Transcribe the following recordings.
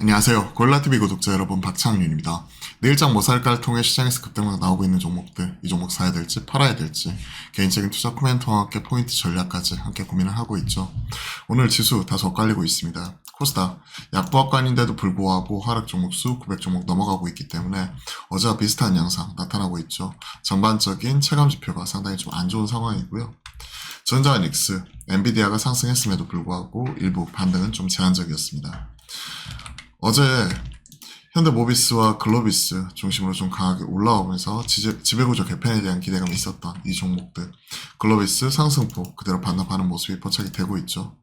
안녕하세요. 고릴라TV 구독자 여러분, 박창윤입니다. 내일장 뭐 살까를 통해 시장에서 급등락 나오고 있는 종목들, 이 종목 사야 될지 팔아야 될지 개인적인 투자 코멘트와 함께 포인트 전략까지 함께 고민을 하고 있죠. 오늘 지수 다소 엇갈리고 있습니다. 코스닥 약보합관인데도 불구하고 하락 종목수 900종목 넘어가고 있기 때문에 어제와 비슷한 양상 나타나고 있죠. 전반적인 체감 지표가 상당히 좀 안 좋은 상황이고요. 전자와 닉스, 엔비디아가 상승했음에도 불구하고 일부 반등은 좀 제한적이었습니다. 어제 현대모비스와 글로비스 중심으로 좀 강하게 올라오면서 지배구조 개편에 대한 기대감이 있었던 이 종목들, 글로비스 상승폭 그대로 반납하는 모습이 포착이 되고 있죠.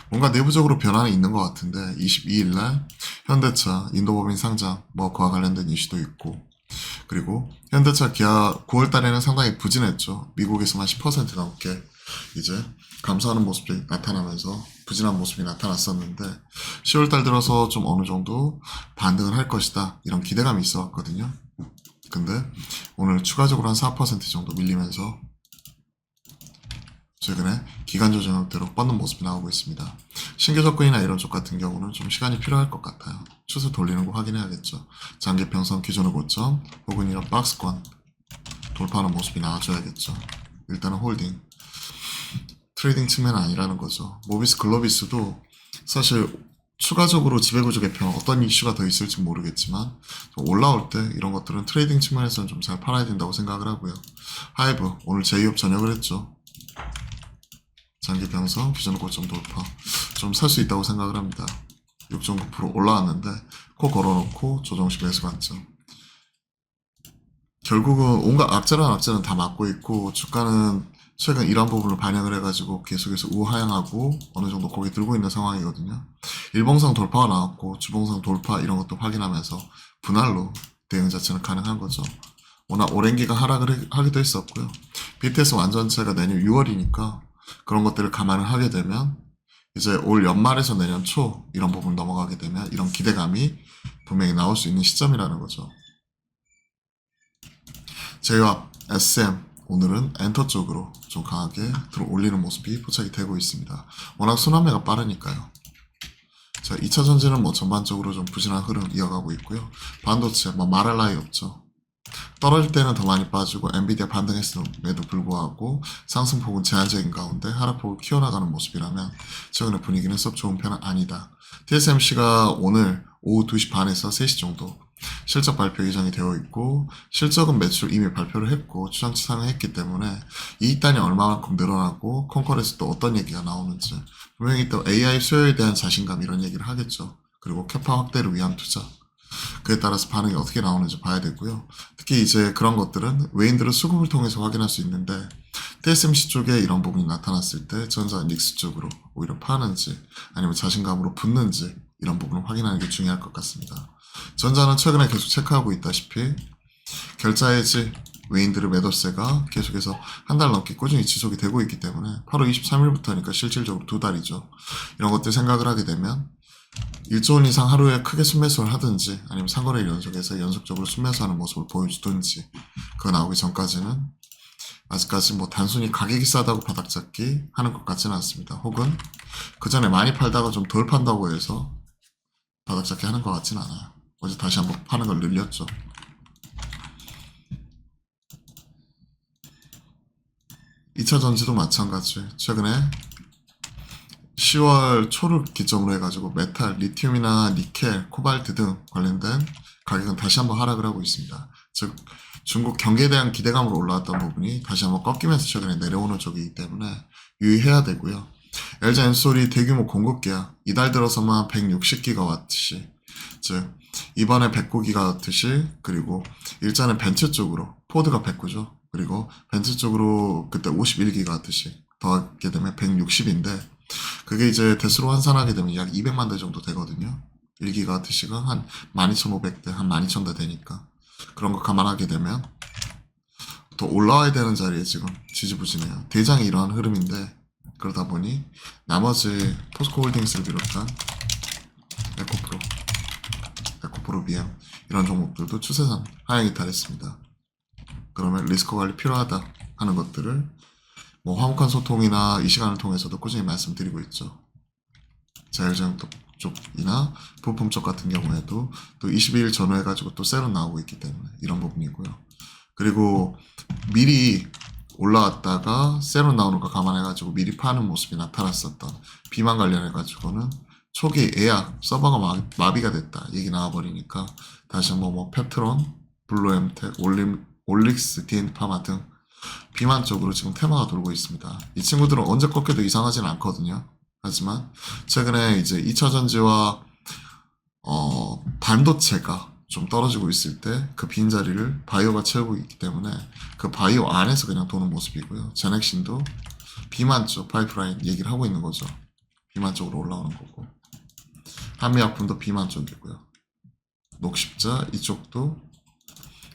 뭔가 내부적으로 변화는 있는 것 같은데 22일날 현대차 인도법인 상장 뭐 그와 관련된 이슈도 있고, 그리고 현대차 기아 9월달에는 상당히 부진했죠. 미국에서만 10% 넘게 이제 감소하는 모습이 나타나면서 부진한 모습이 나타났었는데 10월달 들어서 좀 어느 정도 반등을 할 것이다 이런 기대감이 있었거든요. 근데 오늘 추가적으로 한 4% 정도 밀리면서 최근에 기간 조정대로 뻗는 모습이 나오고 있습니다. 신규 접근이나 이런 쪽 같은 경우는 좀 시간이 필요할 것 같아요. 추세 돌리는 거 확인해야겠죠. 장기평선 기존의 고점 혹은 이런 박스권 돌파하는 모습이 나와줘야겠죠. 일단은 홀딩. 트레이딩 측면은 아니라는 거죠. 모비스 글로비스도 사실 추가적으로 지배구조 개편 어떤 이슈가 더 있을지 모르겠지만 올라올 때 이런 것들은 트레이딩 측면에서는 좀 잘 팔아야 된다고 생각을 하고요. 하이브 오늘 제2업 전역을 했죠. 장기 평선 기존 고점 돌파 좀 살 수 있다고 생각을 합니다. 6.9% 올라왔는데 코 걸어놓고 조정식 매수 관점. 결국은 온갖 악재는 다 막고 있고 주가는 최근 이런 부분을 반영을 해가지고 계속해서 우하향하고 어느 정도 고개 들고 있는 상황이거든요. 일봉상 돌파가 나왔고 주봉상 돌파 이런 것도 확인하면서 분할로 대응 자체는 가능한 거죠. 워낙 오랜 기간 하락을 하기도 했었고요. BTS 완전체가 내년 6월이니까 그런 것들을 감안을 하게 되면 이제 올 연말에서 내년 초 이런 부분 넘어가게 되면 이런 기대감이 분명히 나올 수 있는 시점이라는 거죠. 제이와 SM 오늘은 엔터 쪽으로 좀 강하게 들어 올리는 모습이 포착이 되고 있습니다. 워낙 순환매가 빠르니까요. 자, 2차 전지는 뭐 전반적으로 좀 부진한 흐름 이어가고 있고요. 반도체 뭐 말할 나위 없죠. 떨어질 때는 더 많이 빠지고 엔비디아 반등했음에도 불구하고 상승폭은 제한적인 가운데 하락폭을 키워나가는 모습이라면 최근의 분위기는 썩 좋은 편은 아니다. TSMC가 오늘 오후 2시 반에서 3시 정도 실적 발표 예정이 되어 있고 실적은 매출 이미 발표를 했고 추정치 상회했기 때문에 이익단이 얼마만큼 늘어나고 콩컬에서 또 어떤 얘기가 나오는지 분명히 또 AI 수요에 대한 자신감 이런 얘기를 하겠죠. 그리고 캐파 확대를 위한 투자, 그에 따라서 반응이 어떻게 나오는지 봐야 되고요. 특히 이제 그런 것들은 외인들은 수급을 통해서 확인할 수 있는데 TSMC 쪽에 이런 부분이 나타났을 때 전자 닉스 쪽으로 오히려 파는지 아니면 자신감으로 붙는지 이런 부분을 확인하는 게 중요할 것 같습니다. 전자는 최근에 계속 체크하고 있다시피 결자해지 외인들의 매도세가 계속해서 한 달 넘게 꾸준히 지속이 되고 있기 때문에 8월 23일부터니까 실질적으로 2달이죠. 이런 것들 생각을 하게 되면 1조 원 이상 하루에 크게 순매수를 하든지 아니면 상거래일 연속해서 연속적으로 순매수하는 모습을 보여주든지 그거 나오기 전까지는 아직까지 뭐 단순히 가격이 싸다고 바닥잡기 하는 것 같지는 않습니다. 혹은 그 전에 많이 팔다가 좀 덜 판다고 해서 바닥잡기 하는 것 같지는 않아요. 어제 다시 한번 파는 걸 늘렸죠. (2차) 전지도 마찬가지. 최근에 10월 초를 기점으로 해가지고 메탈, 리튬이나 니켈, 코발트 등 관련된 가격은 다시 한번 하락을 하고 있습니다. 즉 중국 경기에 대한 기대감으로 올라왔던 부분이 다시 한번 꺾이면서 최근에 내려오는 쪽이기 때문에 유의해야 되고요. LG 엔솔이 대규모 공급 계약 이달 들어서만 160기가와트시, 즉 이번에 109기가와트시, 그리고 일전에 벤츠 쪽으로 포드가 109죠. 그리고 벤츠 쪽으로 그때 51기가와트시 더하게 되면 160인데 그게 이제 대수로 환산하게 되면 약 200만 대 정도 되거든요. 1기가와트시가 한 12,500대, 한 12,000대 되니까 그런 거 감안하게 되면 더 올라와야 되는 자리에 지금 지지부진해요. 대장이 이러한 흐름인데 그러다 보니 나머지 포스코홀딩스를 비롯한 에코프로, 에코프로 BM 이런 종목들도 추세상 하향이 달했습니다. 그러면 리스크 관리 필요하다 하는 것들을 뭐 화목한 소통이나 이 시간을 통해서도 꾸준히 말씀드리고 있죠. 자율전도 쪽이나 부품 쪽 같은 경우에도 또 22일 전후해가지고 또 새로 나오고 있기 때문에 이런 부분이고요. 그리고 미리 올라왔다가 새로 나오는 거 감안해가지고 미리 파는 모습이 나타났었던 비만 관련해가지고는 초기 예약 서버가 마비가 됐다 얘기 나와버리니까 다시 한번 뭐 펩트론, 블루엠텍, 올릭스, 디엔파마 등 비만 쪽으로 지금 테마가 돌고 있습니다. 이 친구들은 언제 꺾여도 이상하진 않거든요. 하지만 최근에 이제 2차 전지와 반도체가 좀 떨어지고 있을 때 그 빈자리를 바이오가 채우고 있기 때문에 그 바이오 안에서 그냥 도는 모습이고요. 제넥신도 비만 쪽 파이프라인 얘기를 하고 있는 거죠. 비만 쪽으로 올라오는 거고 한미약품도 비만 쪽이고요. 녹십자 이쪽도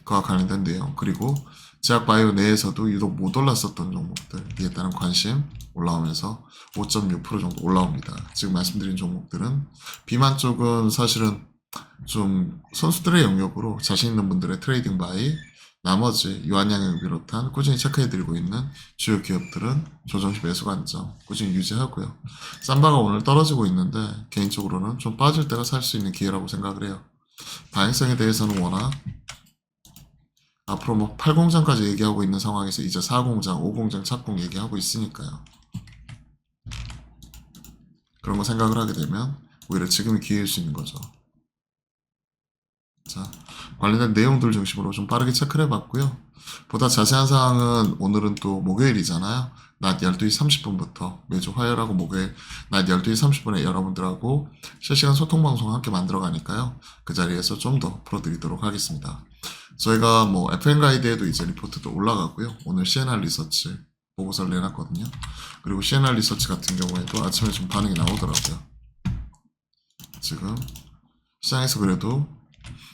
그와 관련된 내용 그리고 제약바이오 내에서도 유독 못 올랐었던 종목들 이에 따른 관심 올라오면서 5.6% 정도 올라옵니다. 지금 말씀드린 종목들은 비만 쪽은 사실은 좀 선수들의 영역으로 자신 있는 분들의 트레이딩 바이 나머지 유한양을 비롯한 꾸준히 체크해드리고 있는 주요 기업들은 조정시 매수 관점 꾸준히 유지하고요. 삼바가 오늘 떨어지고 있는데 개인적으로는 좀 빠질 때가 살 수 있는 기회라고 생각을 해요. 다행성에 대해서는 워낙 앞으로 뭐 8공장까지 얘기하고 있는 상황에서 이제 4공장, 5공장 착공 얘기하고 있으니까요. 그런 거 생각을 하게 되면 오히려 지금이 기회일 수 있는 거죠. 자, 관련된 내용들 중심으로 좀 빠르게 체크를 해봤고요. 보다 자세한 사항은 오늘은 또 목요일이잖아요. 낮 12시 30분부터 매주 화요일하고 목요일 낮 12시 30분에 여러분들하고 실시간 소통방송 함께 만들어 가니까요. 그 자리에서 좀 더 풀어드리도록 하겠습니다. 저희가 뭐 FM 가이드에도 이제 리포트도 올라가고요. 오늘 CNR 리서치 보고서를 내놨거든요. 그리고 CNR 리서치 같은 경우에도 아침에 좀 반응이 나오더라고요. 지금 시장에서 그래도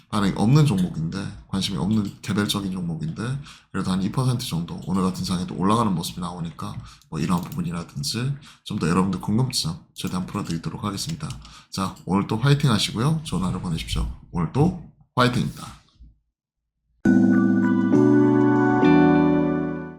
반응이 없는 종목인데 관심이 없는 개별적인 종목인데 그래도 한 2% 정도 오늘 같은 장에도 올라가는 모습이 나오니까 뭐 이러한 부분이라든지 좀 더 여러분들 궁금증 최대한 풀어드리도록 하겠습니다. 자, 오늘 또 화이팅 하시고요. 좋은 하루 보내십시오. 오늘 또 화이팅입니다.